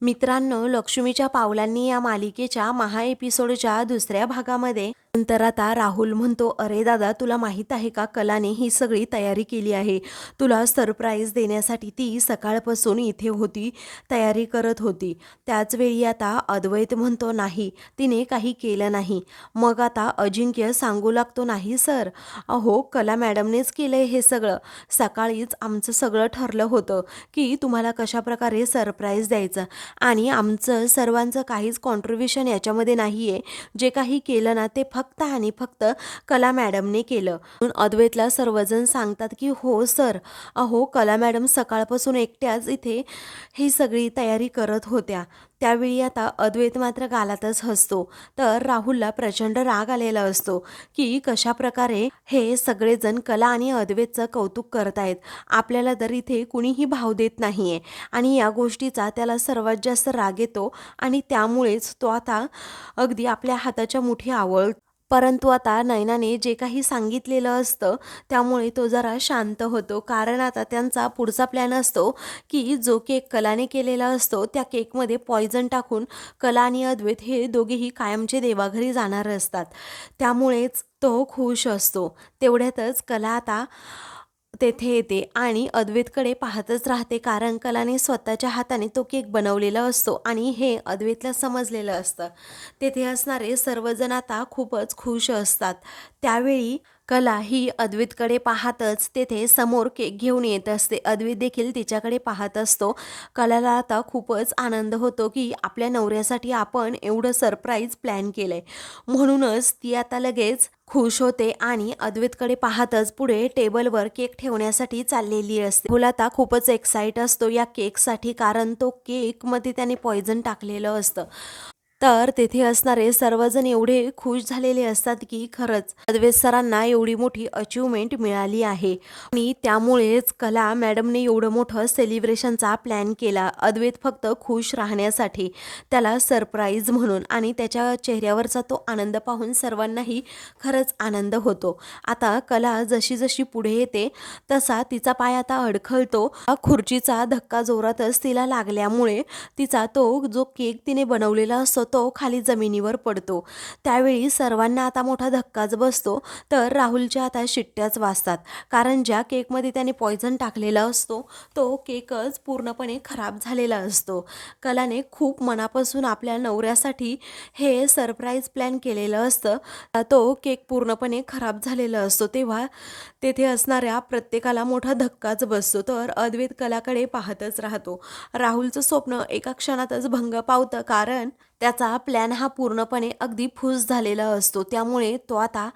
मित्रांनो, लक्ष्मीच्या पावलांनी या मालिकेच्या महा एपिसोडच्या दुसऱ्या भागामध्ये नंतर आता राहुल म्हणतो, अरे दादा, तुला माहीत आहे का, कलाने ही सगळी तयारी केली आहे. तुला सरप्राईज देण्यासाठी ती सकाळपासून इथे होती, तयारी करत होती. त्याचवेळी आता अद्वैत म्हणतो, नाही, तिने काही केलं नाही. मग आता अजिंक्य सांगू लागतो, नाही सर, अहो कला मॅडमनेच केलंय हे सगळं. सकाळीच आमचं सगळं ठरलं होतं की तुम्हाला कशाप्रकारे सरप्राईज द्यायचं, आणि आमचं सर्वांचं काहीच कॉन्ट्रीब्युशन याच्यामध्ये नाही आहे. जे काही केलं ना ते फक्त आणि फक्त कला मॅडमने केलं. म्हणून अद्वैतला सर्वजण सांगतात की हो सर, अहो कला मॅडम सकाळपासून एकट्याच इथे ही सगळी तयारी करत होत्या. त्यावेळी आता अद्वैत मात्र गालातच हसतो. तर राहुलला प्रचंड राग आलेला असतो की कशाप्रकारे हे सगळेजण कला आणि अद्वैतचं कौतुक करतायत. आपल्याला तर इथे कुणीही भाव देत नाहीये, आणि या गोष्टीचा त्याला सर्वात जास्त राग येतो, आणि त्यामुळेच तो आता अगदी आपल्या हाताच्या मुठी आवळ. परंतु आता नयनाने जे काही सांगितलेलं असतं त्यामुळे तो जरा शांत होतो, कारण आता त्यांचा पुढचा प्लॅन असतो की जो केक कलाने केलेला असतो त्या केकमध्ये पॉयझन टाकून कला आणि अद्वैत हे दोघेही कायमचे देवाघरी जाणार असतात. त्यामुळेच तो खुश असतो. तेवढ्यातच कला आता तेथे येते आणि अद्वैतकडे पाहतच राहते, कारण कलाने स्वतःच्या हाताने तो केक बनवलेला असतो आणि हे अद्वैतला समजलेलं असतं. तेथे असणारे सर्वजण आता खूपच खुश असतात. त्यावेळी कला ही अद्वैतकडे पाहतच तेथे समोर केक घेऊन येत असते. अद्वैत देखील तिच्याकडे पाहत असतो. कलाला आता खूपच आनंद होतो की आपल्या नवऱ्यासाठी आपण एवढं सरप्राईज प्लॅन केलंय. म्हणूनच ती आता लगेच खुश होते आणि अद्वैतकडे पाहतच पुढे टेबलवर केक ठेवण्यासाठी चाललेली असते. राहुल आता खूपच एक्साइट असतो या केकसाठी, कारण तो केकमध्ये त्याने पॉयझन टाकलेलं असतं. तर तेथे असणारे सर्वजण एवढे खुश झालेले असतात की खरंच अद्वैत सरांना एवढी मोठी अचिव्हमेंट मिळाली आहे, आणि त्यामुळेच कला मॅडमने एवढं मोठं सेलिब्रेशनचा प्लॅन केला अद्वैत फक्त खुश राहण्यासाठी, त्याला सरप्राईज म्हणून. आणि त्याच्या चेहऱ्यावरचा तो आनंद पाहून सर्वांनाही खरंच आनंद होतो. आता कला जशी जशी पुढे येते तसा तिचा पाय आता अडखळतो. खुर्चीचा धक्का जोरातच तिला लागल्यामुळे तिचा तो जो केक तिने बनवलेला असतो तो खाली जमिनीवर पडतो. त्यावेळी सर्वांना आता मोठा धक्काच बसतो. तर राहुलच्या आता शिट्ट्याच वाजतात, कारण ज्या केकमध्ये त्याने पॉयझन टाकलेला असतो तो केकच पूर्णपणे खराब झालेला असतो. कलाने खूप मनापासून आपल्या नवऱ्यासाठी हे सरप्राईज प्लॅन केलेलं असतं. तो केक पूर्णपणे खराब झालेला असतो, तेव्हा तेथे असणाऱ्या प्रत्येकाला मोठा धक्काच बसतो. तर अद्वैत कलाकडे पाहतच राहतो. राहुलचं स्वप्न एका क्षणातच भंग पावतं, कारण त्याचा प्लॅन हा पूर्णपणे अगदी फूस झालेला असतो. त्यामुळे तो आता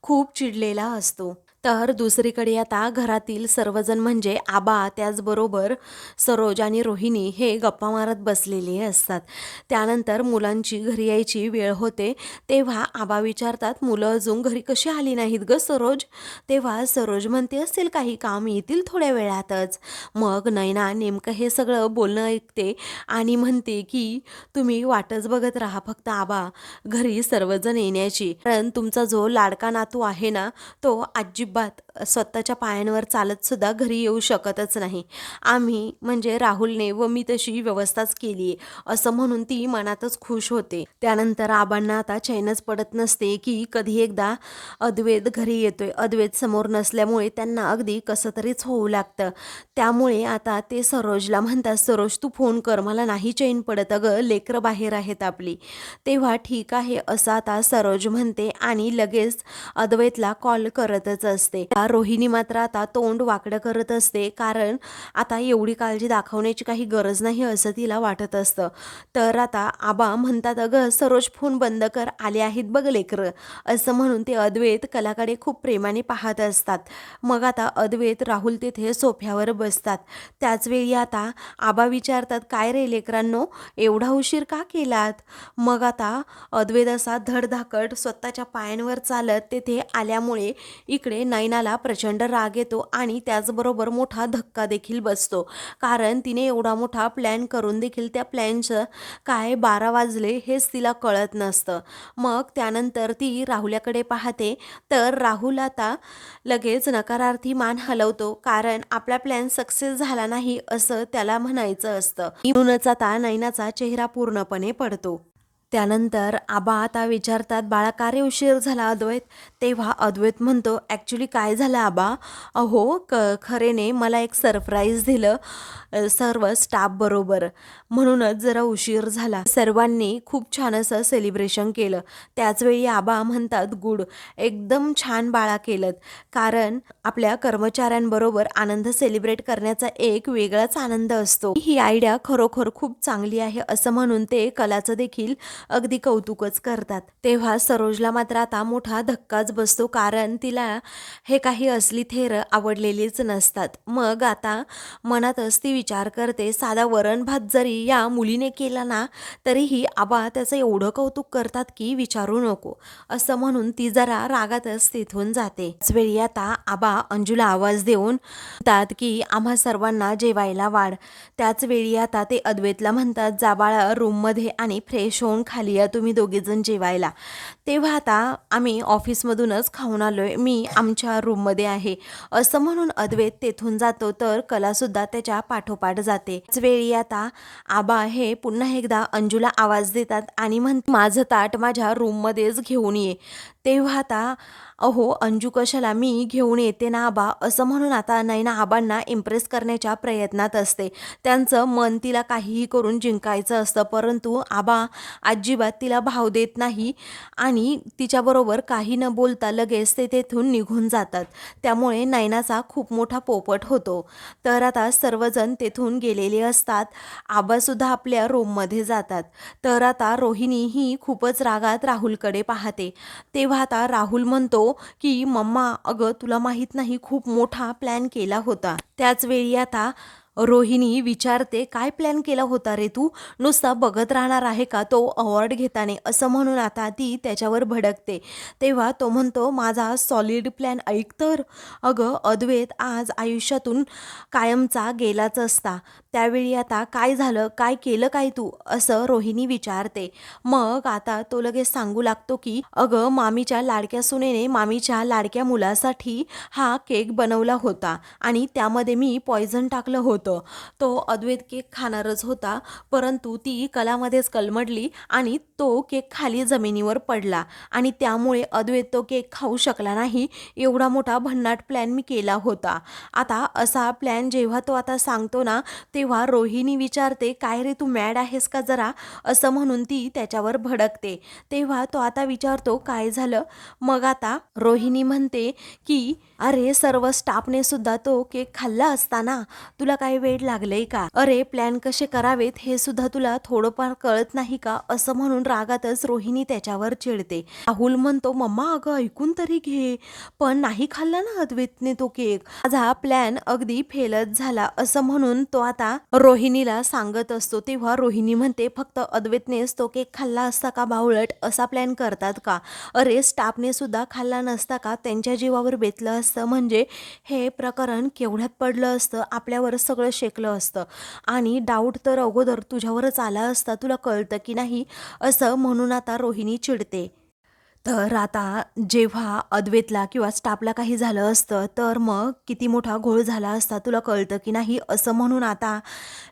खूप चिडलेला असतो. तर दुसरीकडे आता घरातील सर्वजण म्हणजे आबा, त्याचबरोबर सरोज आणि रोहिणी हे गप्पा मारत बसलेले असतात. त्यानंतर मुलांची घरी यायची वेळ होते, तेव्हा आबा विचारतात, मुलं अजून घरी कशी आली नाहीत ग सरोज? तेव्हा सरोज म्हणते, असेल काही काम, येतील थोड्या वेळातच. मग नयना नेमकं हे सगळं बोलणं ऐकते आणि म्हणते की तुम्ही वाटच बघत राहा फक्त आबा घरी सर्वजण येण्याची, कारण तुमचा जो लाडका नातू आहे ना तो अजिबात स्वतःच्या पायांवर चालत सुद्धा घरी येऊ शकतच नाही. आम्ही म्हणजे राहुलने व मी तशी व्यवस्थाच केली आहे, असं म्हणून ती मनातच खुश होते. त्यानंतर आबांना आता चैनच पडत नसते की कधी एकदा अद्वैत घरी येतोय. अद्वैत समोर नसल्यामुळे त्यांना अगदी कसं तरीच होऊ लागतं. त्यामुळे आता ते सरोजला म्हणतात, सरोज तू फोन कर, मला नाही चैन पडत, अगं लेकरं बाहेर आहेत आपली. तेव्हा ठीक आहे असं आता सरोज म्हणते आणि लगेच अद्वैतला कॉल करतच असते. रोहिणी मात्र आता तोंड वाकडं करत असते, कारण आता एवढी काळजी दाखवण्याची काही गरज नाही असं तिला वाटत असतं. तर आता आबा म्हणतात, अगं सरोज फोन बंद कर, आले आहेत बघ लेकरं, असं म्हणून ते अद्वैत कलाकडे खूप प्रेमाने पाहत असतात. मग आता अद्वैत राहुल तेथे सोफ्यावर बसतात. त्याचवेळी आता आबा विचारतात, काय रे लेकरांनो, एवढा उशीर का केलात? मग आता अद्वैत असा धडधाकट स्वतःच्या पायांवर चालत तेथे आल्यामुळे इकडे नयनाला रोहिणीला प्रचंड राग येतो आणि त्याचबरोबर मोठा धक्का देखील बसतो, कारण तिने एवढा मोठा प्लॅन करून देखील त्या प्लॅनचं काय 12 वाजले हेच तिला कळत नसतं. मग त्यानंतर ती राहुल्याकडे पाहते, तर राहुल आता लगेच नकारार्थी मान हलवतो, कारण आपला प्लॅन सक्सेस झाला नाही असं त्याला म्हणायचं असतं. म्हणूनच आता नैनाचा चेहरा पूर्णपणे पडतो. त्यानंतर आबा आता विचारतात, बाळा का रे उशीर झाला अद्वैत? तेव्हा अद्वैत म्हणतो, ॲक्च्युली काय झालं आबा, अहो खरेने मला एक सरप्राईज दिलं सर्व स्टाफ बरोबर, म्हणूनच जरा उशीर झाला. सर्वांनी खूप छान असं सेलिब्रेशन केलं. त्याचवेळी आबा म्हणतात, गुड, एकदम छान बाळा केलं, कारण आपल्या कर्मचाऱ्यांबरोबर आनंद सेलिब्रेट करण्याचा एक वेगळाच आनंद असतो. ही आयडिया खरोखर खूप चांगली आहे असं म्हणून ते कलाचं देखील अगदी कौतुकच करतात. तेव्हा सरोजला मात्र आता मोठा धक्काच बसतो, कारण तिला हे काही असली थेर आवडलेलीच नसतात. मग आता मनातच ती विचार करते, साधा वरण भात जरी या मुलीने केला ना तरीही आबा त्याचं एवढं कौतुक करतात की विचारू नको, असं म्हणून ती जरा रागातच तिथून जाते. त्याचवेळी आता आबा अंजूला आवाज देऊन म्हणतात की आम्हा सर्वांना जेवायला वाढ. त्याच वेळी आता ते अद्वैतला म्हणतात, जा बाळा रूममध्ये आणि फ्रेश होऊन खाली या तुम्ही दोघेजण जेवायला. तेव्हा आता आम्ही ऑफिसमधूनच खाऊन आलोय, मी आमच्या रूममध्ये आहे, असं म्हणून अद्वैत तेथून जातो, तर कलासुद्धा त्याच्या पाठोपाठ जाते. त्याच वेळी आता आबा हे पुन्हा एकदा अंजूला आवाज देतात आणि म्हणते, माझं ताट माझ्या रूममध्येच घेऊन ये. तेव्हा आता अहो अंजू कशाला, मी घेऊन येते ना आबा, असं म्हणून आता नैना आबांना इम्प्रेस करण्याच्या प्रयत्नात असते. त्यांचं मन तिला काहीही करून जिंकायचं असतं, परंतु आबा अजिबात तिला भाव देत नाही आणि तिच्याबरोबर काही न बोलता लगेच ते तेथून निघून जातात. त्यामुळे नैनाचा खूप मोठा पोपट होतो. तर आता सर्वजण तेथून गेलेले असतात. आबासुद्धा आपल्या रूममध्ये जातात. तर आता रोहिणी ही खूपच रागात राहुलकडे पाहते. तेव्हा आता राहुल म्हणतो की मम्मा, अगं तुला माहीत नाही, खूप मोठा प्लॅन केला होता. त्याच वेळी आता रोहिणी विचारते, काय प्लॅन केला होता रे तू? नुसता बघत राहणार आहे का तो अवॉर्ड घेताना, असं म्हणून आता ती त्याच्यावर भडकते. तेव्हा तो म्हणतो, माझा सॉलिड प्लॅन ऐक तर. अगं अद्वैत आज आयुष्यातून कायमचा गेलाच असता. त्यावेळी आता काय झालं, काय केलं काय तू, असं रोहिणी विचारते. मग आता तो लगेच सांगू लागतो की अगं मामीच्या लाडक्या सुनेने मामीच्या लाडक्या मुलासाठी हा केक बनवला होता आणि त्यामध्ये मी पॉयझन टाकलं होतं. तो अद्वैत केक खाणारच होता, परंतु ती कलामध्येच कलमडली आणि तो केक खाली जमिनीवर पडला आणि त्यामुळे अद्वैत तो केक खाऊ शकला नाही. एवढा मोठा भन्नाट प्लॅन मी केला होता. आता असा प्लॅन जेव्हा तो आता सांगतो ना, तेव्हा रोहिणी विचारते, काय रे तू मॅड आहेस का जरा, असं म्हणून ती त्याच्यावर भडकते. तेव्हा तो आता विचारतो, काय झालं? मग आता रोहिणी म्हणते की अरे सर्व स्टाफने सुद्धा तो केक खाल्ला असताना तुला काय वेळ लागलंय का? अरे प्लॅन कसे करावेत हे सुद्धा तुला थोडंफार कळत नाही का, असं म्हणून रागातच रोहिणी त्याच्यावर चिडते. राहुल म्हणतो, मम्मा अगं ऐकून तरी घे, पण नाही खाल्ला ना अद्वैतने तो केक, माझा प्लॅन अगदी फेलच झाला, असं म्हणून तो आता रोहिणीला सांगत असतो. तेव्हा रोहिणी म्हणते, फक्त अद्वैतनेच तो केक खाल्ला असता का बावळट, असा प्लॅन करतात का? अरे स्टाफने सुद्धा खाल्ला नसता का, त्यांच्या जीवावर बेतलं असतं म्हणजे हे प्रकरण केवढ्यात पडलं असतं, आपल्यावर सगळं शेकलं असतं आणि डाऊट तर अगोदर तुझ्यावरच आला असता, तुला कळतं की नाही, असं म्हणून आता रोहिणी चिडते. तर आता जेव्हा अद्वैतला किंवा स्टाफला काही झालं असतं तर मग किती मोठा घोळ झाला असता, तुला कळतं की नाही, असं म्हणून आता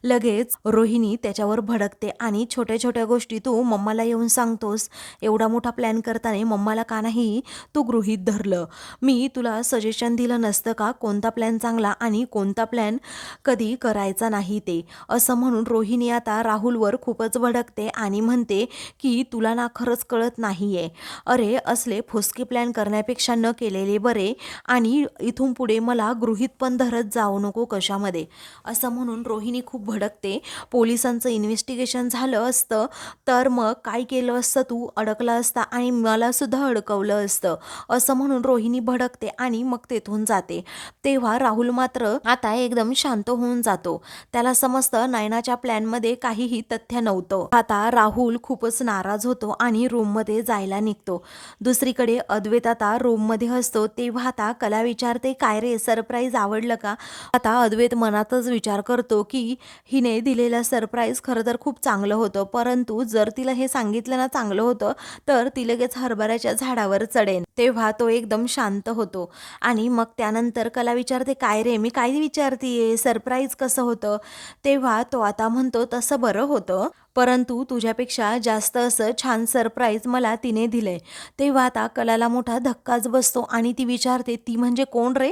लगेच रोहिणी त्याच्यावर भडकते आणि छोट्या छोट्या गोष्टी तू मम्माला येऊन सांगतोस, एवढा मोठा प्लॅन करताना मम्माला का नाही तू गृहीत धरलं? मी तुला सजेशन दिलं नसतं का कोणता प्लॅन चांगला आणि कोणता प्लॅन कधी करायचा नाही ते, असं म्हणून रोहिणी आता राहुलवर खूपच भडकते आणि म्हणते की तुला ना खरंच कळत नाहीये, अरे असले फुसके प्लॅन करण्यापेक्षा न केलेले बरे आणि इथून पुढे मला गृहीत पण धरत जाऊ नको कशामध्ये, असं म्हणून रोहिणी खूप भडकते. पोलिसांचं इन्व्हेस्टिगेशन झालं असतं तर मग काय केलं असतं, तू अडकला असता आणि मला सुद्धा अडकवलं असतं, असं म्हणून रोहिणी भडकते आणि मग तेथून जाते. तेव्हा राहुल मात्र आता एकदम शांत होऊन जातो. त्याला समजतं नयनाच्या प्लॅनमध्ये काहीही तथ्य नव्हतं. आता राहुल खूपच नाराज होतो आणि रूममध्ये जायला निघतो. दुसरीकडे अद्वैत आता रूममध्ये असतो तेव्हा आता कला विचारते, काय रे सरप्राईज आवडलं का? आता अद्वैत मनातच विचार करतो की हिने दिलेलं सरप्राईज खरं तर खूप चांगलं होतं, परंतु जर तिला हे सांगितलं ना चांगलं होतं तर ती लगेच हरभऱ्याच्या झाडावर चढेन. तेव्हा तो एकदम शांत होतो आणि मग त्यानंतर कला विचारते, काय रे मी काय विचारतीये, सरप्राईज कसं होतं? तेव्हा तो आता म्हणतो, तसं बरं होतं, परंतु तुझ्यापेक्षा जास्त असं छान सरप्राईज मला तिने दिलंय. तेव्हा आता कलाला मोठा धक्काच बसतो आणि ती विचारते, ती म्हणजे कोण रे?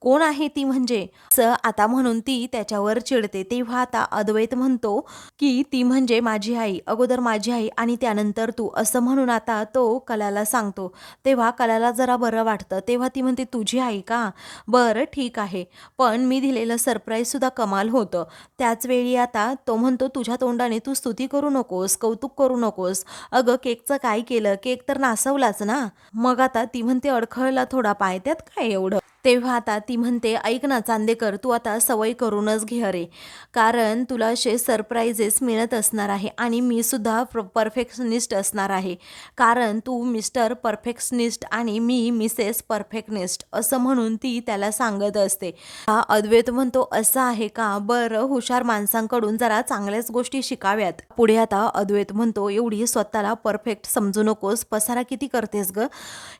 कोण आहे ती म्हणजे? असं आता म्हणून ती त्याच्यावर चिडते. तेव्हा आता अद्वैत म्हणतो की ती म्हणजे माझी आई, अगोदर माझी आई आणि त्यानंतर तू, असं म्हणून आता तो कलाला सांगतो. तेव्हा कलाला जरा बरं वाटतं. तेव्हा ती म्हणते, तुझी आई का? बरं ठीक आहे, पण मी दिलेलं सरप्राईज सुद्धा कमाल होतं. त्याच वेळी आता तो म्हणतो, तुझ्या तोंडाने तू स्तुती करू नकोस, कौतुक करू नकोस. अगं केकचं काय केलं? केक तर नासवलाच ना. मग आता ती म्हणते, अडखळला थोडा पाय, त्यात काय एवढं? तेव्हा आता ती म्हणते, ऐक ना चांदेकर, तू आता सवय करूनच घे अरे, कारण तुला असे सरप्राईजेस मिळत असणार आहे आणि मी सुद्धा परफेक्शनिस्ट असणार आहे, कारण तू मिस्टर परफेक्शनिस्ट आणि मी मिसेस परफेक्टनिस्ट, असं म्हणून ती त्याला सांगत असते. हा अद्वैत म्हणतो, असं आहे का? बरं, हुशार माणसांकडून जरा चांगल्याच गोष्टी शिकाव्यात. पुढे आता अद्वैत म्हणतो, एवढी स्वतःला परफेक्ट समजू नकोस, पसारा किती करतेस ग,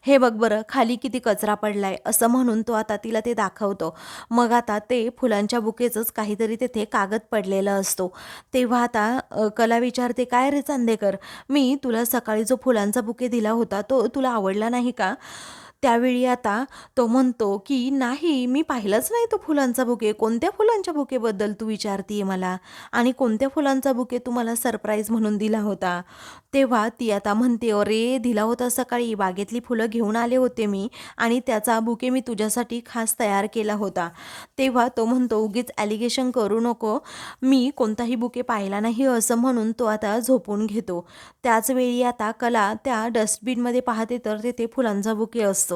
हे बघ बरं खाली किती कचरा पडलाय, असं म्हणून तो आता तिला ते दाखवतो. मग आता ते फुलांच्या बुकेचंच काहीतरी तिथे कागद पडलेला असतो. तेव्हा आता कला विचारते, काय रे चांदेकर, मी तुला सकाळी जो फुलांचा बुके दिला होता तो तुला आवडला नाही का? त्यावेळी आता तो म्हणतो की नाही, मी पाहिलंच नाही तो फुलांचा बुके. कोणत्या फुलांच्या बुकेबद्दल तू विचारतीये मला? आणि कोणत्या फुलांचा बुके तू मला सरप्राईज म्हणून दिला होता? तेव्हा ती आता म्हणते, अरे दिला होता सकाळी, बागेतली फुलं घेऊन आले होते मी आणि त्याचा बुके मी तुझ्यासाठी खास तयार केला होता. तेव्हा तो म्हणतो, उगीच ॲलिगेशन करू नको, मी कोणताही बुके पाहिला नाही, असं म्हणून तो आता झोपून घेतो. त्याच वेळी आता कला त्या डस्टबिनमध्ये पाहते तर तेथे फुलांचा बुके असतो.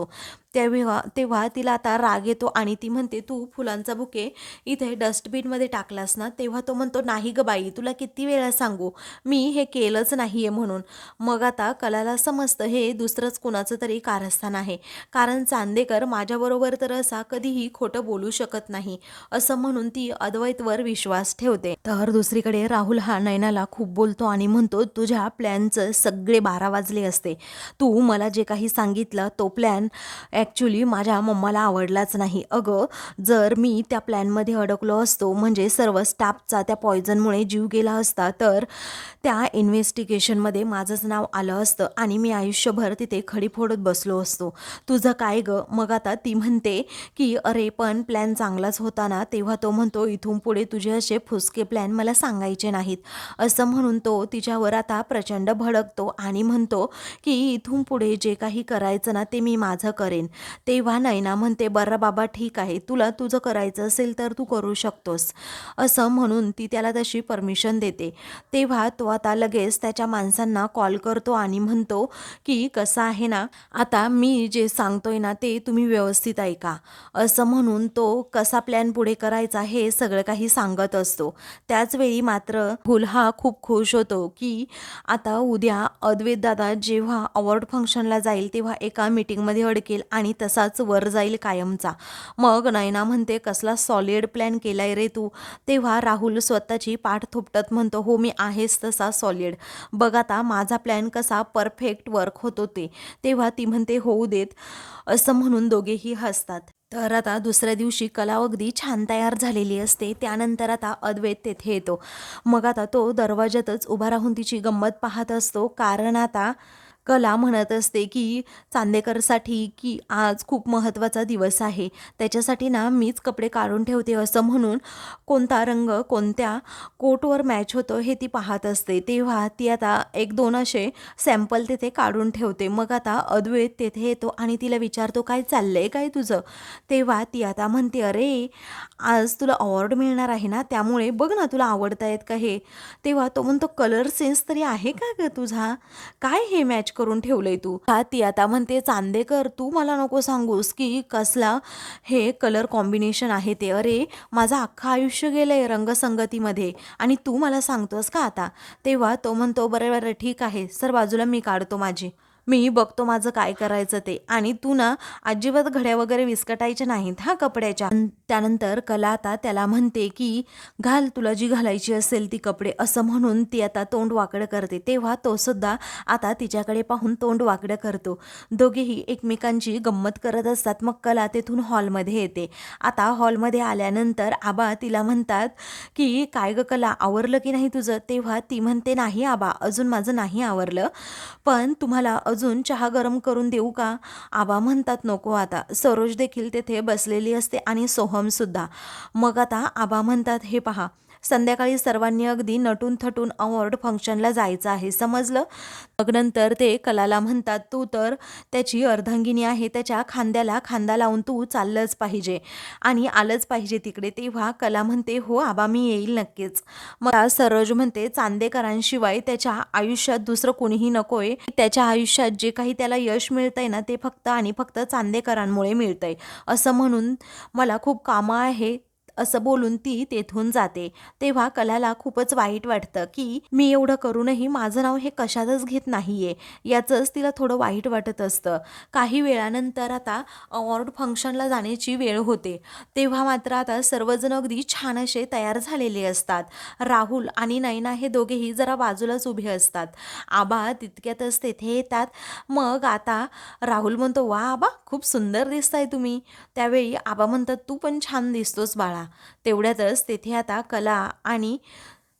तेव्हा तिला आता राग येतो आणि ती म्हणते, तू फुलांचा बुके इथे डस्टबिनमध्ये टाकलास ना? तेव्हा तो म्हणतो, नाही ग बाई, तुला किती वेळा सांगू, मी हे केलंच नाही आहे म्हणून. मग आता कलाला समजतं हे दुसरंच कुणाचं तरी कारस्थान आहे, कारण चांदेकर माझ्याबरोबर तर असा कधीही खोटं बोलू शकत नाही, असं म्हणून ती अद्वैतवर विश्वास ठेवते. तर दुसरीकडे राहुल हा नयनाला खूप बोलतो आणि म्हणतो, तुझ्या प्लॅनचं सगळे 12 वाजले असते. तू मला जे काही सांगितलं तो प्लॅन ॲक्च्युली माझ्या मम्माला आवडलाच नाही. अगं जर मी त्या प्लॅनमध्ये अडकलो असतो, म्हणजे सर्व स्टाफचा त्या पॉयझनमुळे जीव गेला असता, तर त्या इन्व्हेस्टिगेशनमध्ये माझंच नाव आलं असतं आणि मी आयुष्यभर तिथे खडी फोडत बसलो असतो. तुझं काय गं? मग आता ती म्हणते की अरे पण प्लॅन चांगलाच होता ना? तेव्हा तो म्हणतो, इथून पुढे तुझे असे फुसके प्लॅन मला सांगायचे नाहीत, असं म्हणून तो तिच्यावर आता प्रचंड भडकतो आणि म्हणतो की इथून पुढे जे काही करायचं ना ते मी माझं करेन. तेव्हा नयना म्हणते, बरं बाबा ठीक आहे, तुला तुझं करायचं असेल तर तू करू शकतोस, असं म्हणून ती त्याला तशी परमिशन देते. तेव्हा तो आता लगेच त्याच्या माणसांना कॉल करतो आणि म्हणतो की कसं आहे ना, आता मी जे सांगतोय ना ते तुम्ही व्यवस्थित ऐका, असं म्हणून तो कसा प्लॅन पुढे करायचा हे सगळं काही सांगत असतो. त्याचवेळी मात्र फुल हा खूप खुश होतो की आता उद्या अद्वैत दादा जेव्हा अवॉर्ड फंक्शनला जाईल तेव्हा एका मीटिंगमध्ये अडकेल आणि तसाच वर जाईल कायमचा. मग नयना म्हणते, कसला सॉलिड प्लॅन केलाय रे तू? तेव्हा राहुल स्वतःची पाठ थोपटत म्हणतो, हो मी आहेच तसा सॉलिड, बघ आता माझा प्लॅन कसा परफेक्ट वर्क होतो ते. तेव्हा ती म्हणते, होऊ देत, असं म्हणून दोघेही हसतात. तर आता दुसऱ्या दिवशी कला अगदी छान तयार झालेली असते. त्यानंतर आता अद्वैत तेथे येतो. मग आता तो दरवाजातच उभा राहून तिची गंमत पाहत असतो, कारण आता कला म्हणत असते की चांदेकरसाठी की आज खूप महत्त्वाचा दिवस आहे, त्याच्यासाठी ना मीच कपडे काढून ठेवते, असं म्हणून कोणता रंग कोणत्या कोटवर मॅच होतो हे ती पाहत असते. तेव्हा ती आता एक दोन असे सॅम्पल तिथे काढून ठेवते. मग आता अद्वैत तेथे येतो आणि तिला विचारतो, काय चाललंय काय तुझं? तेव्हा ती आता म्हणते, अरे आज तुला अवॉर्ड मिळणार आहे ना, त्यामुळे बघ ना तुला आवडतायत का हे? तेव्हा तो म्हणतो, कलर सेन्स तरी आहे का ग तुझा? काय हे मॅच करून ठेवलंय तू? हा ती आता म्हणते, चांदेकर तू मला नको सांगूस की कसला हे कलर कॉम्बिनेशन आहे ते. अरे माझं अख्खं आयुष्य गेलंय रंगसंगतीमध्ये आणि तू मला सांगतोस का आता? तेव्हा तो म्हणतो, बरं बरं ठीक आहे सर, बाजूला मी काढतो माझी. मी बघतो माझं काय करायचं ते. आणि तू ना अजिबात घड्या वगैरे विस्कटायच्या नाहीत हा कपड्याच्या. त्यानंतर कला आता त्याला म्हणते की घाल तुला जी घालायची असेल ती कपडे, असं म्हणून ती आता तोंड वाकडं करते. तेव्हा तो सुद्धा आता तिच्याकडे पाहून तोंड वाकडं करतो. दोघेही एकमेकांची गंमत करत असतात. मग कला तेथून हॉलमध्ये येते. आता हॉलमध्ये आल्यानंतर आबा तिला म्हणतात की काय ग कला, आवरलं की नाही तुझं? तेव्हा ती म्हणते नाही आबा, अजून माझं नाही आवरलं, पण तुम्हाला अजून चहा गरम करून देऊ का? आबा म्हणतात नको आता. सरोज देखील तेथे बसलेली असते आणि सोहम सुद्धा. मग आता आबा म्हणतात हे पहा, संध्याकाळी सर्वांनी अगदी नटून थटून अवॉर्ड फंक्शनला जायचं आहे, समजलं? मग नंतर ते कलाला म्हणतात तू तर त्याची अर्धांगिनी आहे, त्याच्या खांद्याला खांदा लावून तू चाललंच पाहिजे आणि आलंच पाहिजे तिकडे. तेव्हा कला म्हणते हो आबा मी येईल नक्कीच. मग सरोज म्हणते चांदेकरांशिवाय त्याच्या आयुष्यात दुसरं कोणीही नकोय. त्याच्या आयुष्यात जे काही त्याला यश मिळतंय ना ते फक्त आणि फक्त चांदेकरांमुळे मिळतंय, असं म्हणून मला खूप कामं आहे, असं बोलून ती तेथून जाते. तेव्हा कलाला खूपच वाईट वाटतं की मी एवढं करूनही माझं नाव हे कशातच घेत नाहीये, याचंच तिला थोडं वाईट वाटत असतं. काही वेळानंतर आता अवॉर्ड फंक्शनला जाण्याची वेळ होते. तेव्हा मात्र आता सर्वजण अगदी छान असे तयार झालेले असतात. राहुल आणि नैना हे दोघेही जरा बाजूलाच उभे असतात. आबा तितक्यातच तेथे येतात. मग आता राहुल म्हणतो वा आबा खूप सुंदर दिसताय तुम्ही. त्यावेळी आबा म्हणतात तू पण छान दिसतोस बाळा. तेवढ्यातच तेथे आता कला आणि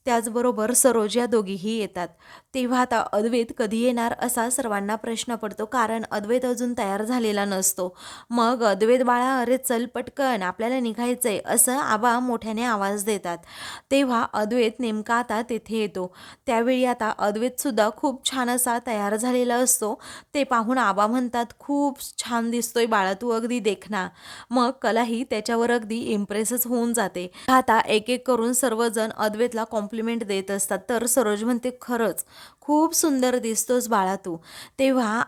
त्याचबरोबर सरोज या दोघीही येतात. तेव्हा आता अद्वैत कधी येणार असा सर्वांना प्रश्न पडतो, कारण अद्वैत अजून तयार झालेला नसतो. मग अद्वैत बाळा अरे चल पटकन आपल्याला निघायचंय, असं आबा मोठ्याने आवाज देतात. तेव्हा अद्वैत नेमका आता तेथे येतो. त्यावेळी आता अद्वैत सुद्धा खूप छान असा तयार झालेला असतो. ते पाहून आबा म्हणतात खूप छान दिसतोय बाळा तू, अगदी देखना. मग कलाही त्याच्यावर अगदी इम्प्रेसच होऊन जाते. आता एक एक करून सर्वजण अद्वैतला कॉम्प्लिमेंट देत असतात. तर सरोज म्हणते खरंच खूप सुंदर दिसतोस बाळा तू. तेव्हा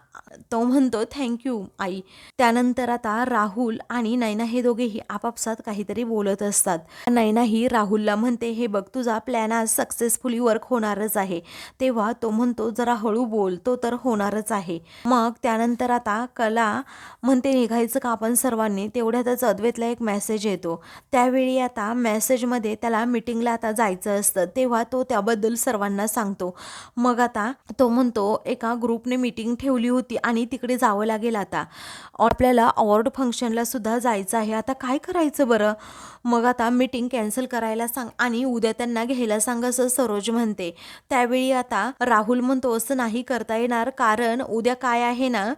तो म्हणतो थँक्यू आई. त्यानंतर आता राहुल आणि नैना हे दोघेही आपापसात काहीतरी बोलत असतात. नैना ही राहुलला म्हणते हे बघ तुझा प्लॅन आज सक्सेसफुली वर्क होणारच आहे. तेव्हा तो म्हणतो जरा हळू बोल, तो तर होणारच आहे. मग त्यानंतर आता कला म्हणते निघायचं का आपण सर्वांनी. तेवढ्यातच अद्वैतला एक मेसेज येतो. त्यावेळी आता मेसेजमध्ये त्याला मीटिंगला आता जायचं असतं. तेव्हा तो त्याबद्दल सर्वांना सांगतो. मग आता तो म्हणतो एका ग्रुपने मीटिंग ठेवली होती आणि तिकडे जावं लागेल आता. आपल्याला अवॉर्ड फंक्शनला सुद्धा जायचं आहे, आता काय करायचं बरं? मग आता मीटिंग कॅन्सल करायला सांग आणि उद्या त्यांना घ्यायला सांग, असं सरोज म्हणते. त्यावेळी आता राहुल म्हणतो असं नाही करता येणार, कारण उद्या काय आहे ना,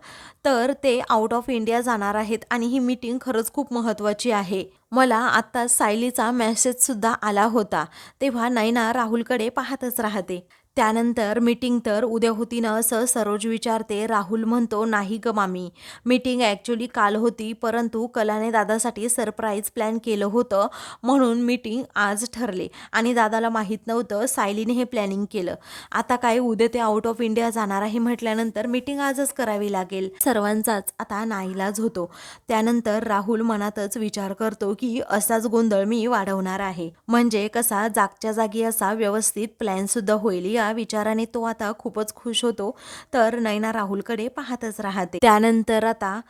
तर ते आउट ऑफ इंडिया जाणार आहेत आणि ही मीटिंग खरंच खूप महत्त्वाची आहे. मला आत्ता सायलीचा मेसेजसुद्धा आला होता. तेव्हा नैना राहुलकडे पाहतच राहते. त्यानंतर मीटिंग तर उद्या होती ना असं सरोज विचारते. राहुल म्हणतो नाही ग मामी, मीटिंग ॲक्च्युली काल होती, परंतु कलाने दादासाठी सरप्राईज प्लॅन केलं होतं म्हणून मीटिंग आज ठरले आणि दादाला माहीत नव्हतं, सायलीने हे प्लॅनिंग केलं. आता काय उद्या ते आउट ऑफ इंडिया जाणार आहे म्हटल्यानंतर मीटिंग आजच करावी लागेल. सर्वांचाच आता नाईलाज होतो. त्यानंतर राहुल मनातच विचार करतो की असाच गोंधळ मी वाढवणार आहे, म्हणजे कसा जागच्या जागी असा व्यवस्थित प्लॅन सुद्धा होईल. या विचाराने तो आता खूपच खुश होतो. तर नैना राहुलकडे पाहतच राहते. त्यानंतर आता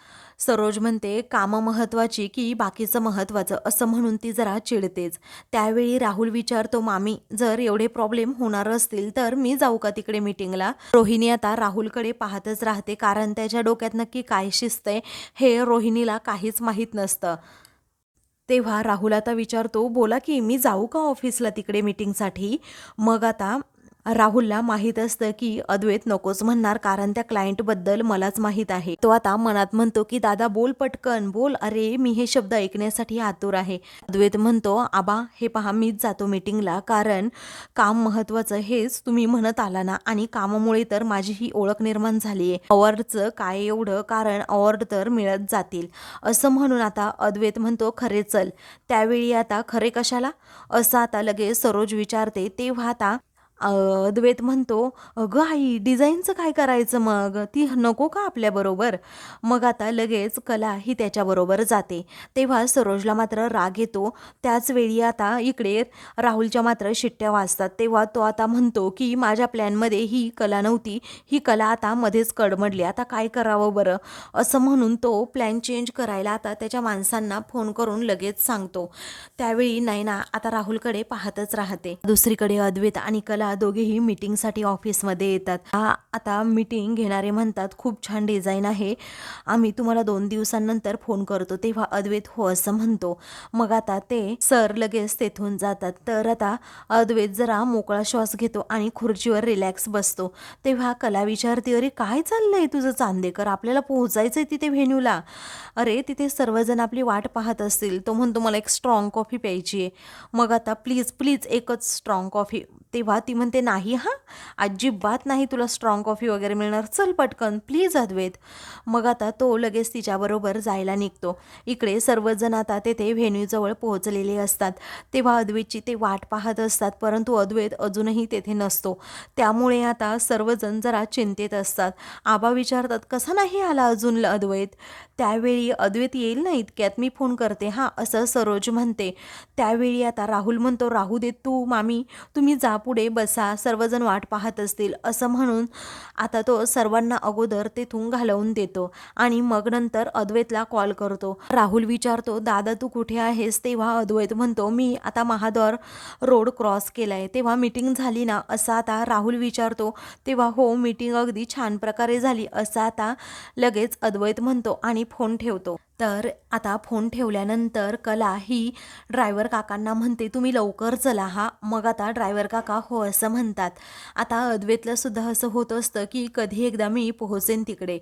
सरोज म्हणते कामं महत्वाची की बाकीचं महत्वाचं, असं म्हणून ती जरा चिडतेच. त्यावेळी राहुल विचारतो मामी जर एवढे प्रॉब्लेम होणार असतील तर मी जाऊ का तिकडे मीटिंगला? रोहिणी आता राहुलकडे पाहतच राहते, कारण त्याच्या डोक्यात नक्की काय शिजतंय हे रोहिणीला काहीच माहीत नसतं. तेव्हा राहुल आता विचारतो बोला की मी जाऊ का ऑफिसला तिकडे मीटिंगसाठी? मग आता राहुलला माहीत असतं की अद्वैत नकोच म्हणणार, कारण त्या क्लायंटबद्दल मलाच माहीत आहे. तो आता मनात म्हणतो की दादा बोल पटकन बोल, अरे मी हे शब्द ऐकण्यासाठी आतुर आहे. अद्वैत म्हणतो आबा हे पहा मीच जातो मीटिंगला, कारण काम महत्वाचं हेच तुम्ही म्हणत आला ना, आणि कामामुळे तर माझी ही ओळख निर्माण झाली आहे. अवॉर्डचं काय एवढं, कारण अवॉर्ड तर मिळत जातील, असं म्हणून आता अद्वैत म्हणतो खरे चल. त्यावेळी आता खरे कशाला असं आता लगेच सरोज विचारते. तेव्हा आता अद्वैत म्हणतो, "अगं आई, डिझाईनचं काय करायचं मग? ती नको का आपल्याबरोबर?" मग आता लगेच कला ही त्याच्याबरोबर जाते. तेव्हा सरोजला मात्र राग येतो. त्याच वेळी आता इकडे राहुलच्या मात्र शिट्ट्या वाजतात. तेव्हा तो आता म्हणतो, की "माझ्या प्लॅनमध्ये ही कला नव्हती. ही कला आता मध्येच कडमडली. आता काय करावं बरं?" असं म्हणून तो प्लॅन चेंज करायला आता त्याच्या माणसांना फोन करून लगेच सांगतो. त्यावेळी नयना आता राहुलकडे पाहतच राहते. दुसरीकडे अद्वैत आणि कला दोघेही मीटिंगसाठी ऑफिसमध्ये येतात. आता मीटिंग घेणारे म्हणतात, "खूप छान डिझाईन आहे. आम्ही तुम्हाला 2 दिवसांनंतर फोन करतो." तेव्हा अद्वैत हो असं म्हणतो. मग आता ते सर लगेच तेथून जातात. तर आता अद्वैत जरा मोकळा श्वास घेतो आणि खुर्चीवर रिलॅक्स बसतो. तेव्हा कला विचारते, "अरे काय चाललंय तुझं चांदेकर? आपल्याला पोहोचायचंय तिथे व्हेन्यूला. अरे तिथे सर्वजण आपली वाट पाहत असतील." तो म्हणतो, "मला एक स्ट्रॉंग कॉफी प्यायची आहे." मग आता प्लीज प्लीज एकच स्ट्रॉंग कॉफी. तेव्हा ती म्हणते, "नाही हां, अजिबात नाही तुला स्ट्रॉंग कॉफी वगैरे मिळणार. चल पटकन प्लीज अद्वैत." मग आता तो लगेच तिच्याबरोबर जायला निघतो. इकडे सर्वजण आता तेथे व्हेन्यूजवळ पोहोचलेले असतात. तेव्हा अद्वैतची ते वाट पाहत असतात, परंतु अद्वैत अजूनही तेथे नसतो. त्यामुळे आता सर्वजण जरा चिंतेत असतात. आबा विचारतात, "कसा नाही आला अजून अद्वैत?" त्यावेळी "अद्वैत येईल ना इतक्यात, मी फोन करते हां," असं सरोज म्हणते. त्यावेळी आता राहुल म्हणतो, "राहू दे तू मामी, तुम्ही जा पुढे बसा, सर्वजण वाट पाहत असतील." असं म्हणून आता तो सर्वांना अगोदर तेथून घालवून देतो आणि मग नंतर अद्वैतला कॉल करतो. राहुल विचारतो, "दादा तू कुठे आहेस?" तेव्हा अद्वैत म्हणतो, "मी आता महाद्वार रोड क्रॉस केलाय." तेव्हा मीटिंग झाली ना असं आता राहुल विचारतो. तेव्हा हो, मीटिंग अगदी छान प्रकारे झाली असं आता लगेच अद्वैत म्हणतो आणि फोन ठेवतो. तर आता फोन ठेवल्यानंतर कला ही ड्रायव्हर काकांना म्हणते, "तुम्ही लवकर चला हां." मग आता ड्रायव्हर काका हो असं म्हणतात. आता अद्वैतला सुद्धा असं होत असतं, की कधी एकदा मी पोहोचेन तिकडे.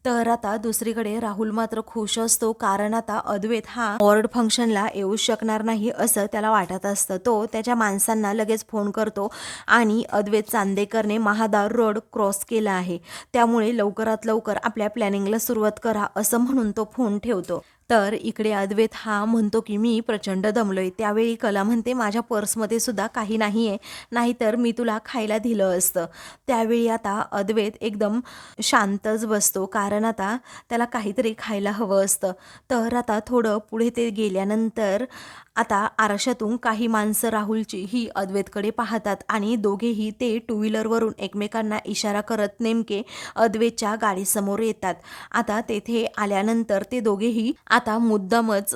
तर आता दुसरीकडे राहुल मात्र खुश असतो, कारण आता अद्वैत हा अवॉर्ड फंक्शनला येऊ शकणार नाही असं त्याला वाटत असतं. तो त्याच्या माणसांना लगेच फोन करतो आणि अद्वैत चांदेकरने महाद्वार रोड क्रॉस केला आहे, त्यामुळे लवकरात लवकर आपल्या प्लॅनिंगला सुरुवात करा असं म्हणून तो फोन ठेवतो. तर इकडे अद्वैत हा म्हणतो, की "मी प्रचंड दमलोय." त्यावेळी कला म्हणते, "माझ्या पर्समध्ये सुद्धा काही नाही आहे, नाहीतर मी तुला खायला दिलं असतं." त्यावेळी आता अद्वैत एकदम शांतच बसतो, कारण आता त्याला काहीतरी खायला हवं असतं. तर आता थोडं पुढे ते गेल्यानंतर आता आरशातून काही माणसं राहुलची ही अद्वैतकडे पाहतात आणि दोघेही ते टू व्हीलरवरून एकमेकांना इशारा करत नेमके अद्वैतच्या गाडीसमोर येतात. आता तेथे आल्यानंतर ते दोघेही आता मुद्दामच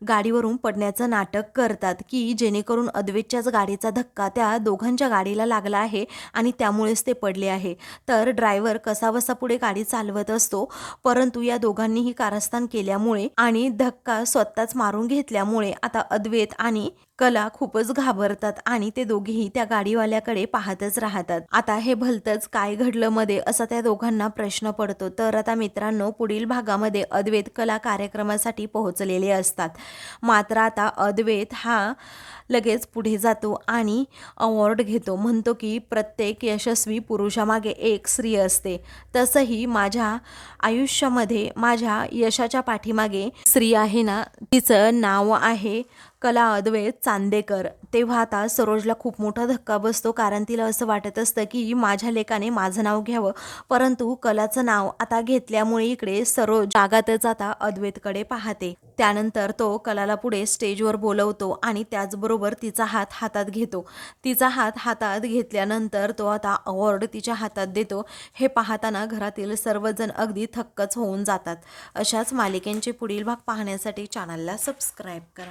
गाडीवरून पडण्याचं नाटक करतात, की जेणेकरून अद्वैतच्याच गाडीचा धक्का त्या दोघांच्या गाडीला लागला आहे आणि त्यामुळेच ते पडले आहे. तर ड्रायव्हर कसाबसा पुढे गाडी चालवत असतो, परंतु या दोघांनीही कारस्थान केल्यामुळे आणि धक्का स्वतःच मारून घेतल्यामुळे आता अद्वैत आणि कला खूपच घाबरतात आणि ते दोघेही त्या गाडीवाल्याकडे पाहतच राहतात. आता हे भलतंच काय घडलं मध्ये असा त्या दोघांना प्रश्न पडतो. तर आता मित्रांनो, पुढील भागामध्ये अद्वैत कला कार्यक्रमासाठी पोहोचलेले असतात. मात्र आता अद्वैत हा लगेच पुढे जातो आणि अवॉर्ड घेतो. म्हणतो, की "प्रत्येक यशस्वी पुरुषामागे एक स्त्री असते, तसंही माझ्या आयुष्यामध्ये माझ्या यशाच्या पाठीमागे स्त्री आहे ना, तिचं नाव आहे कला अद्वैत चांदेकर." तेव्हा आता सरोजला खूप मोठा धक्का बसतो, कारण तिला असं वाटत असतं, की माझ्या लेकाने माझं नाव घ्यावं, परंतु कलाचं नाव आता घेतल्यामुळे इकडे सरोज जागातच आता अद्वैतकडे पाहते. त्यानंतर तो कलाला पुढे स्टेजवर बोलवतो आणि त्याचबरोबर तिचा हात हातात घेतो. तिचा हात हातात घेतल्यानंतर तो आता अवॉर्ड तिच्या हातात देतो. हे पाहताना घरातील सर्वजण अगदी थक्कच होऊन जातात. अशाच मालिकेंचे पुढील भाग पाहण्यासाठी चॅनलला सबस्क्राईब करा.